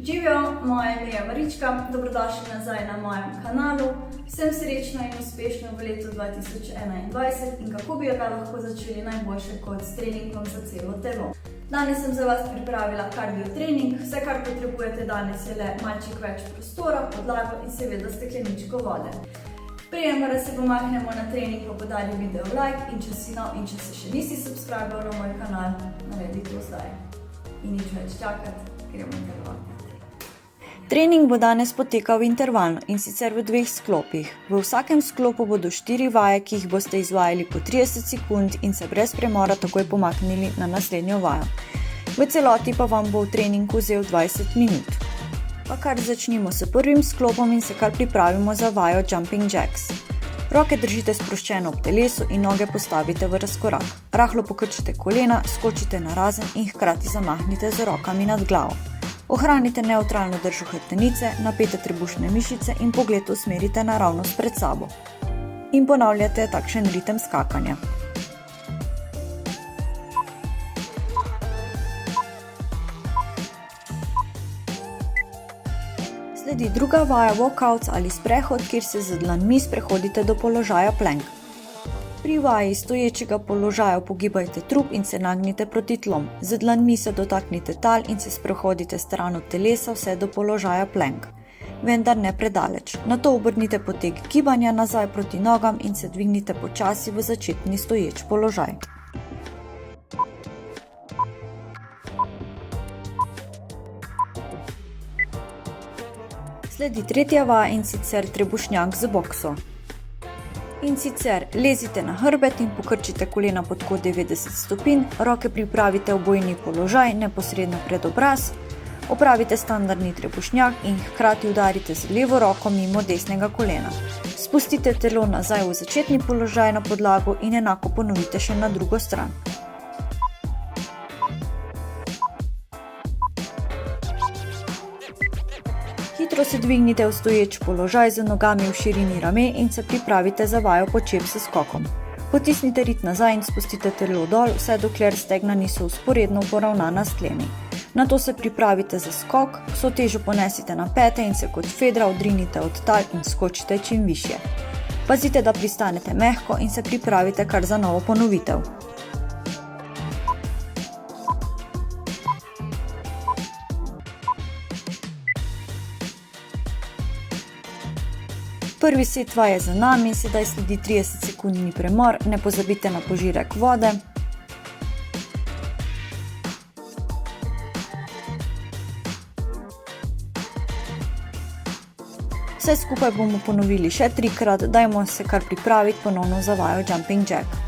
Živijo, moje ime je Marička, dobrodošli nazaj na mojem kanalu. Vsem srečno in uspešno v letu 2021 in kako bi ga lahko začeli najboljše kot s treningom za celo telo. Danes sem za vas pripravila kardio trening. Vse, kar potrebujete danes, je le malček več prostora, podlago in seveda stekleničko vode. Preden pa se pomaknemo na trening, pa podali video like in če si nov in če se še nisi subscribal na moj kanal, naredi to zdaj. In nič več čakati, gremo intervalno. Trening bo danes potekal intervalno in sicer v dveh sklopih. V vsakem sklopu bodo 4 vaje, ki jih boste izvajali po 30 sekund in se brez premora takoj pomaknili na naslednjo vajo. V celoti pa vam bo v treningu vzel 20 minut. Pa kar začnimo s prvim sklopom in se kar pripravimo za vajo Jumping Jacks. Roke držite sproščeno ob telesu in noge postavite v razkorak. Rahlo pokrčite kolena, skočite narazen in hkrati zamahnite z rokami nad glavo. Ohranite nevtralno držo hrbtenice, napete trebušne mišice in pogled usmerite naravnost pred sabo. In ponavljate takšen ritem skakanja. Sledi druga vaja walkouts ali sprehod, kjer se z dlanmi sprehodite do položaja plank. Pri vaji stoječega položaja pogibajte trup in se nagnite proti tlom. Z dlanmi se dotaknite tal in se sprehodite stran od telesa vse do položaja plank. Vendar ne predaleč. Nato obrnite potek gibanja nazaj proti nogam in se dvignite počasi v začetni stoječ položaj. Sledi tretja vaja in sicer trebušnjak z bokso. In sicer lezite na hrbet in pokrčite kolena pod kot 90 stopinj, roke pripravite v bojni položaj neposredno pred obraz, opravite standardni trebušnjak in hkrati udarite z levo roko mimo desnega kolena. Spustite telo nazaj v začetni položaj na podlago in enako ponovite še na drugo stran. Hitro se dvignite v stoječ položaj z nogami v širini rame in se pripravite za vajo počep s skokom. Potisnite rit nazaj in spustite telo dol, vse dokler stegna niso vzporedno poravnana s tlemi. Nato se pripravite za skok, vso težo ponesite na pete in se kot fedra odrinite od tal in skočite čim višje. Pazite, da pristanete mehko in se pripravite kar za novo ponovitev. Prvi set vaj je za nami, sedaj sledi 30 sekundni premor, ne pozabite na požirek vode. Vse skupaj bomo ponovili še 3-krat, dajmo se kar pripraviti ponovno za vajo Jumping Jack.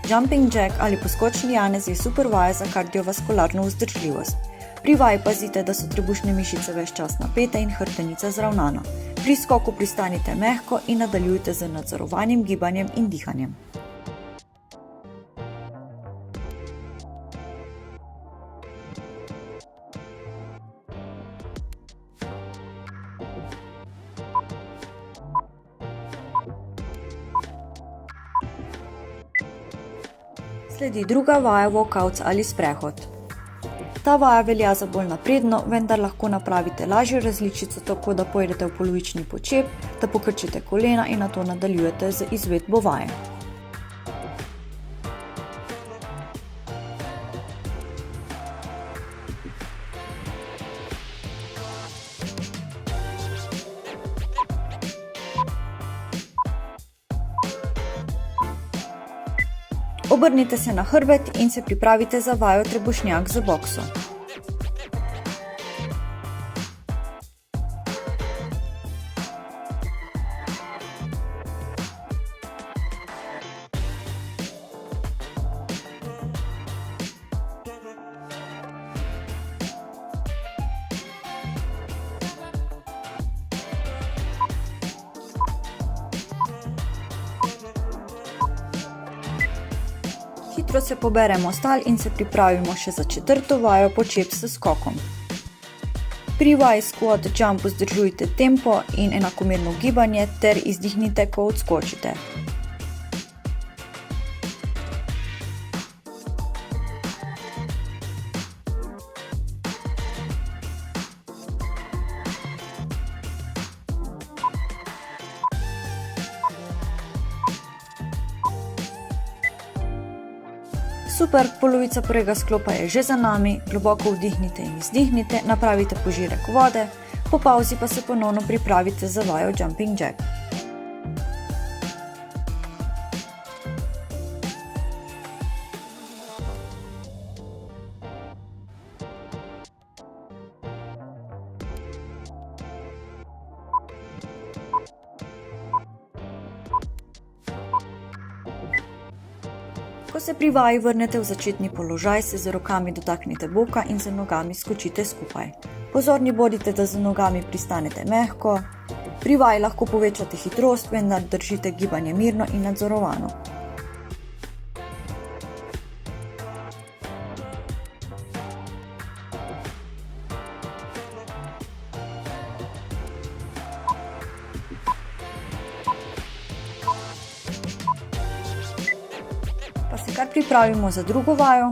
Jumping Jack ali poskočni janez je super vaja za kardiovaskularno vzdržljivost. Pri vaji pazite, da so trebušne mišice ves čas napete in hrbtenica zravnana. Pri skoku pristanite mehko in nadaljujte z nadzorovanim gibanjem in dihanjem. Sledi druga vaja walkouts ali sprehod. Ta vaja velja za bolj napredno, vendar lahko napravite lažjo različico tako, da pojdete v polovični počep, da pokrčite kolena in nato nadaljujete z izvedbo vaje. Obrnite se na hrbet in se pripravite za vajo trebušnjak z bokso. Hitro se poberemo s tal in se pripravimo še za 4. vajo počep s skokom. Pri vaji squat jump vzdržujte tempo in enakomerno gibanje ter izdihnite, ko odskočite. Super, polovica prvega sklopa je že za nami, globoko vdihnite in izdihnite, napravite požirek vode, po pauzi pa se ponovno pripravite za vajo Jumping Jack. Ko se pri vaji vrnete v začetni položaj, se z rokami dotaknite boka in z nogami skočite skupaj. Pozorni bodite, da z nogami pristanete mehko. Pri vaji lahko povečate hitrost, vendar držite gibanje mirno in nadzorovano. Pa se kar pripravimo za drugo vajo.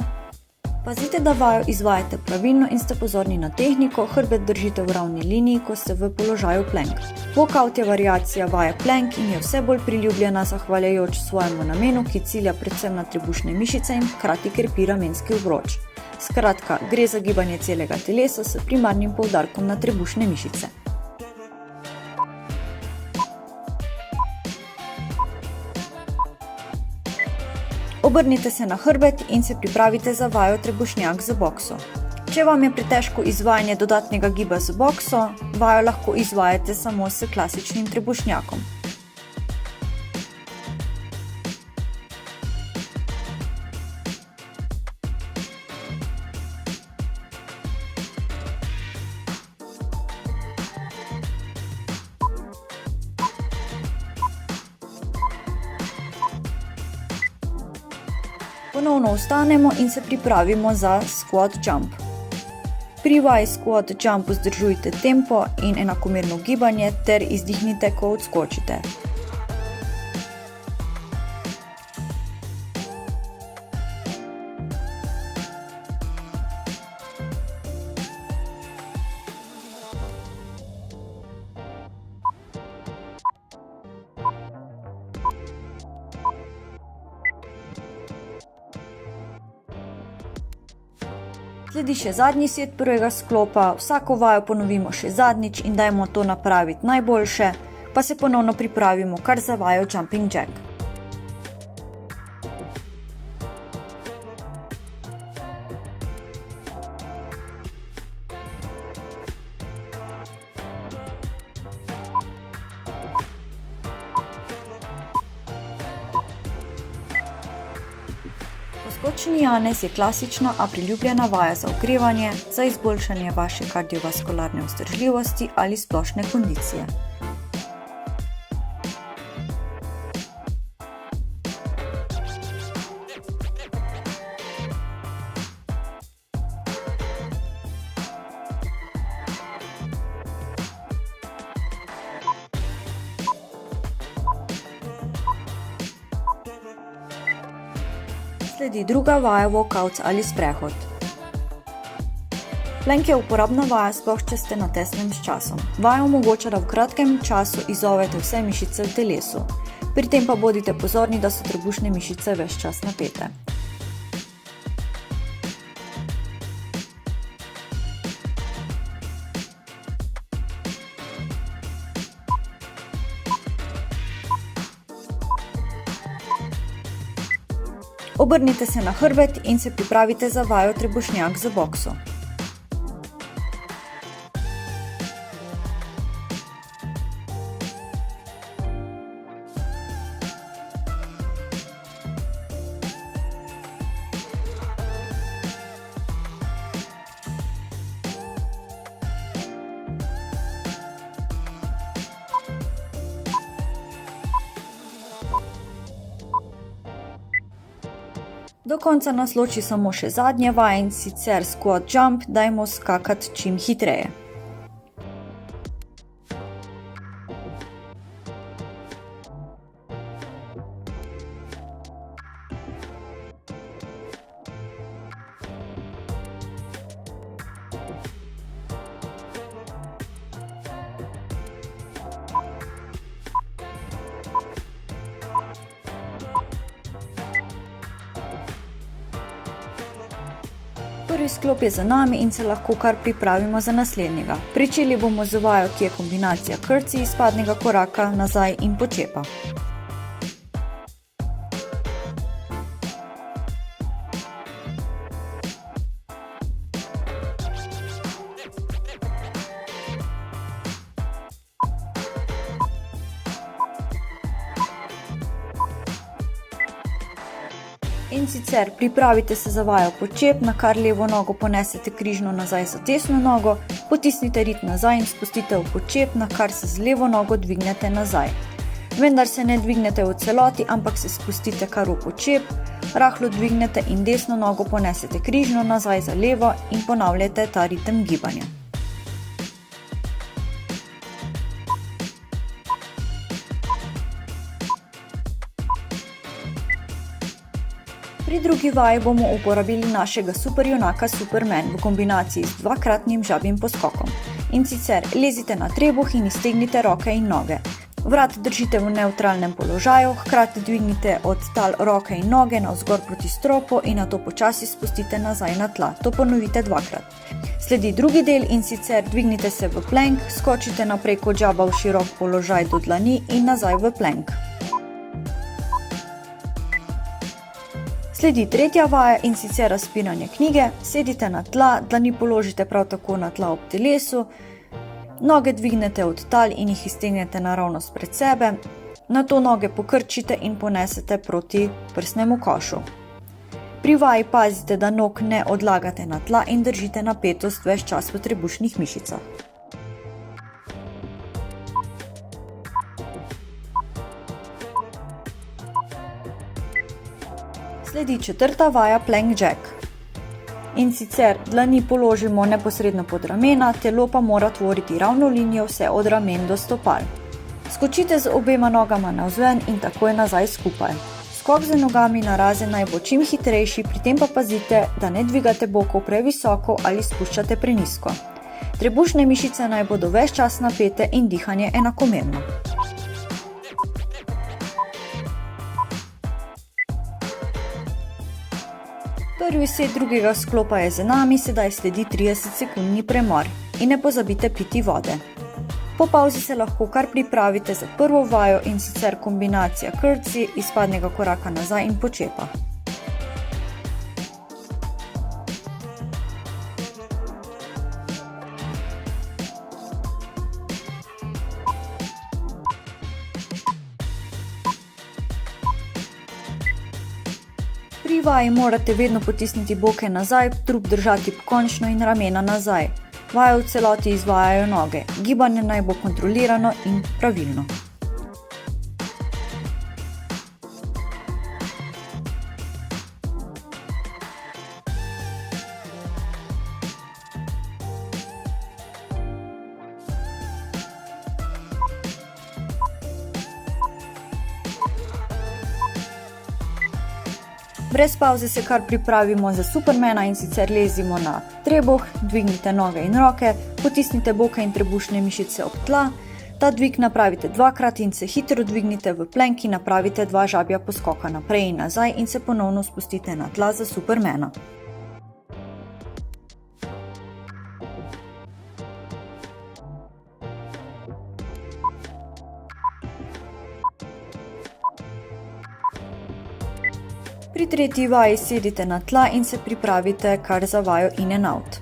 Pazite, da vajo izvajate pravilno in ste pozorni na tehniko, hrbet držite v ravni liniji, ko ste v položaju plank. Walkout je variacija vaje plank in je vse bolj priljubljena zahvaljujoč svojemu namenu, ki cilja predvsem na trebušne mišice in hkrati krepi ramenski obroč. Skratka, gre za gibanje celega telesa s primarnim poudarkom na trebušne mišice. Obrnite se na hrbet in se pripravite za vajo trebušnjak z bokso. Če vam je pretežko izvajanje dodatnega giba z bokso, vajo lahko izvajate samo s klasičnim trebušnjakom. Ponovno vstanemo in se pripravimo za squat jump. Pri vaji squat jump vzdržujte tempo in enakomerno gibanje ter izdihnite, ko odskočite. Sledi še zadnji set prvega sklopa, vsako vajo ponovimo še zadnjič in dajmo to napraviti najboljše, pa se ponovno pripravimo kar za vajo Jumping Jack. Poskočni Janez je klasična, a priljubljena vaja za okrevanje, za izboljšanje vaše kardiovaskularne vzdržljivosti ali splošne kondicije. Sledi druga vaja walkout ali sprehod. Plank je uporabna vaja, sploh če ste na tesnem s časom. Vaja omogoča, da v kratkem času izzovete vse mišice v telesu. Pri tem pa bodite pozorni, da so trebušne mišice ves čas napete. Obrnite se na hrbet in se pripravite za vajo trebušnjak z bokso. Do konca nas loči samo še zadnja vaja, in sicer squat jump, dajmo skakati čim hitreje. Prvi sklop je za nami in se lahko kar pripravimo za naslednjega. Pričeli bomo z vajo, ki je kombinacija krci, izpadnega koraka, nazaj in počepa. In sicer pripravite se za vajo počep, na kar levo nogo ponesete križno nazaj za desno nogo, potisnite rit nazaj in spustite v počep, na kar se z levo nogo dvignete nazaj. Vendar se ne dvignete v celoti, ampak se spustite kar v počep, rahlo dvignete in desno nogo ponesete križno nazaj za levo in ponavljate ta ritem gibanja. Pri drugi vaji bomo uporabili našega superjunaka Superman v kombinaciji z dvakratnim žabjim poskokom. In sicer lezite na trebuh in iztegnite roke in noge. Vrat držite v nevtralnem položaju, hkrati dvignite od tal roke in noge navzgor proti stropu in nato počasi spustite nazaj na tla. To ponovite dvakrat. Sledi drugi del in sicer dvignite se v plank, skočite naprej kot žaba v širok položaj do dlani in nazaj v plank. Sledi tretja vaja in sicer razpiranje knjige. Sedite na tla, dlani položite prav tako na tla ob telesu, noge dvignete od tal in jih iztegnete naravnost pred sebe, nato noge pokrčite in ponesete proti prsnemu košu. Pri vaji pazite, da nog ne odlagate na tla in držite napetost ves čas v trebušnih mišicah. Sledi četrta vaja Plank Jack. In sicer dlani položimo neposredno pod ramena, telo pa mora tvoriti ravno linijo vse od ramen do stopal. Skočite z obema nogama navzven in takoj nazaj skupaj. Skok z nogami na razen naj bo čim hitrejši, pri tem pa pazite, da ne dvigate bokov previsoko ali spuščate prenizko. Trebušne mišice naj bodo ves čas napete in dihanje enakomerno. Prvi set drugega sklopa je za nami, sedaj sledi 30-sekundni premor. In ne pozabite piti vode. Po pauzi se lahko kar pripravite za prvo vajo in sicer kombinacija krci, izpadnega koraka nazaj in počepa. Pri vaji morate vedno potisniti boke nazaj, trup držati pokončno in ramena nazaj. Vajo v celoti izvajajo noge. Gibanje naj bo kontrolirano in pravilno. Brez pauze se kar pripravimo za Supermana in sicer lezimo na trebuh, dvignite noge in roke, potisnite boke in trebušne mišice ob tla, ta dvig napravite dvakrat in se hitro dvignite v plank in napravite dva žabja poskoka naprej in nazaj in se ponovno spustite na tla za Supermana. Pri tretji vaji sedite na tla in se pripravite kar za vajo in and out.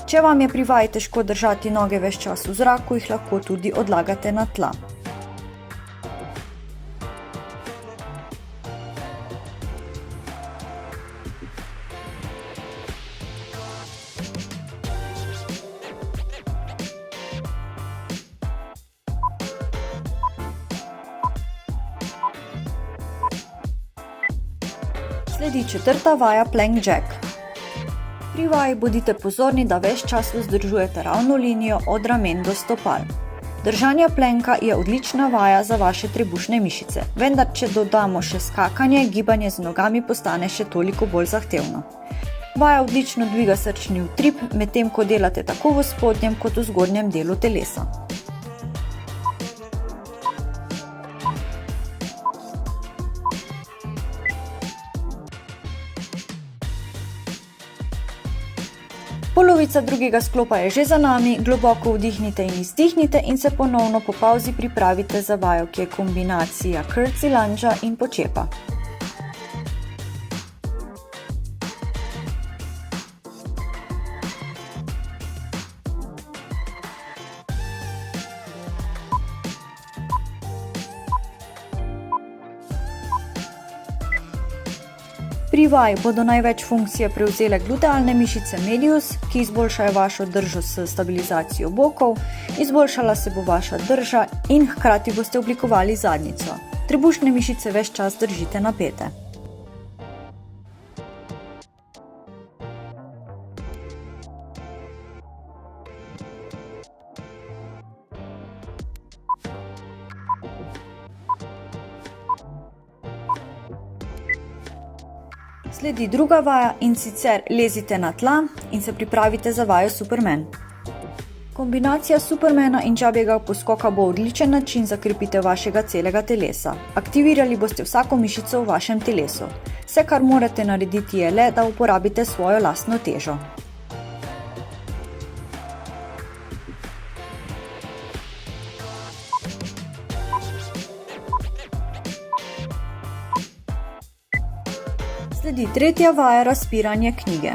Če vam je pri vaji težko držati noge ves čas v zraku, jih lahko tudi odlagate na tla. Sledi četrta vaja Plank Jack. Pri vaji bodite pozorni, da ves čas vzdržujete ravno linijo od ramen do stopal. Držanje planka je odlična vaja za vaše trebušne mišice, vendar če dodamo še skakanje, gibanje z nogami postane še toliko bolj zahtevno. Vaja odlično dviga srčni utrip, medtem ko delate tako v spodnjem kot v zgornjem delu telesa. Polovica drugega sklopa je že za nami, globoko vdihnite in izdihnite in se ponovno po pavzi pripravite za vajo, ki je kombinacija curtsy lungea in počepa. Pri vaji bodo največ funkcije prevzele glutealne mišice medius, ki izboljšajo vašo držo s stabilizacijo bokov, izboljšala se bo vaša drža in hkrati boste oblikovali zadnjico. Trebušne mišice ves čas držite napete. Sledi druga vaja in sicer lezite na tla in se pripravite za vajo Superman. Kombinacija Supermana in džabjega poskoka bo odličen način za krepitev vašega celega telesa. Aktivirali boste vsako mišico v vašem telesu. Vse, kar morate narediti, je le, da uporabite svojo lastno težo. Sledi tretja vaja, razpiranje knjige.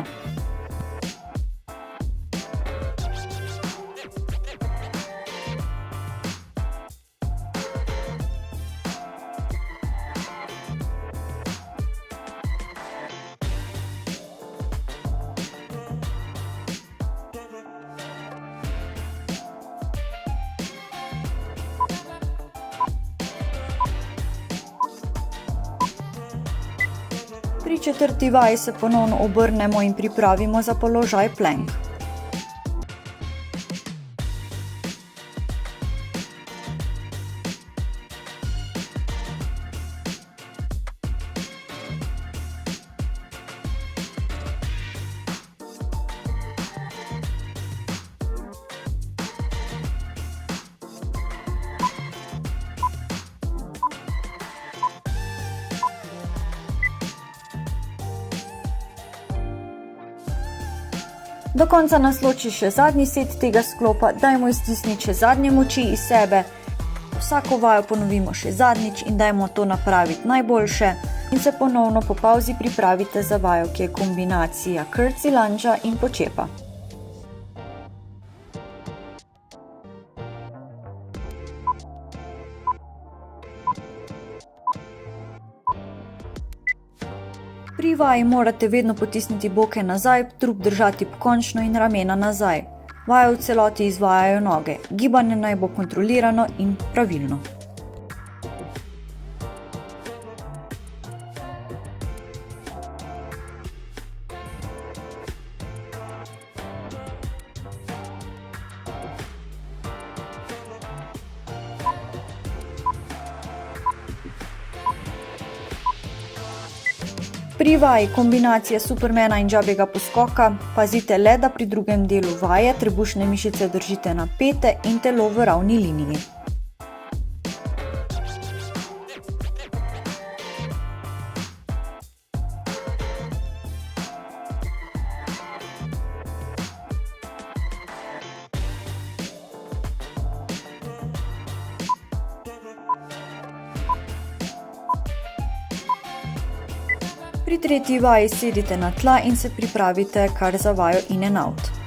Pri četrti vaji se ponovno obrnemo in pripravimo za položaj plank. Do konca nas loči še zadnji set tega sklopa, dajmo iztisniti še zadnje moči iz sebe. Vsako vajo ponovimo še zadnjič in dajmo to napraviti najboljše. In se ponovno po pavzi pripravite za vajo, ki je kombinacija curtsy lungea in počepa. Pri vaji morate vedno potisniti boke nazaj, trup držati pokončno in ramena nazaj. Vajo v celoti izvajajo noge. Gibanje naj bo kontrolirano in pravilno. Pri vaji kombinacije Supermana in džabjega poskoka pazite le, da pri drugem delu vaje trebušne mišice držite napete in telo v ravni liniji. Pri tretji vaji sedite na tla in se pripravite kar za vajo in and out.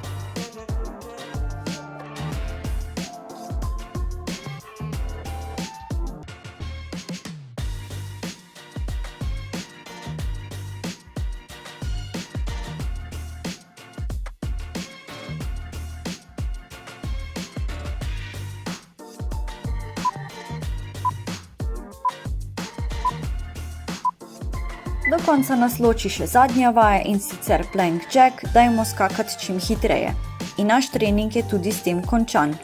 Do konca nas loči še zadnja vaja in sicer plank jack, dajmo skakati čim hitreje. In naš trening je tudi s tem končan.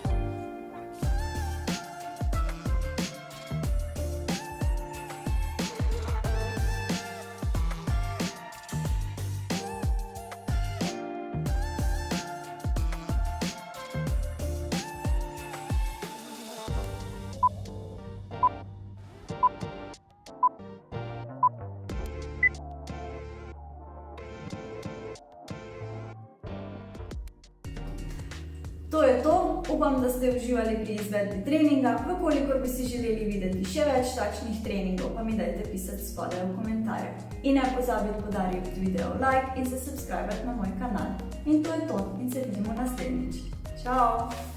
To je to, upam, da ste uživali pri izvedbi treninga. Vkolikor bi si želeli videti še več takšnih treningov, pa mi dajte pisati spodaj v komentarju. In ne pozabite podariti video like in se subscribati na moj kanal. In to je to, in se vidimo naslednjič. Čau!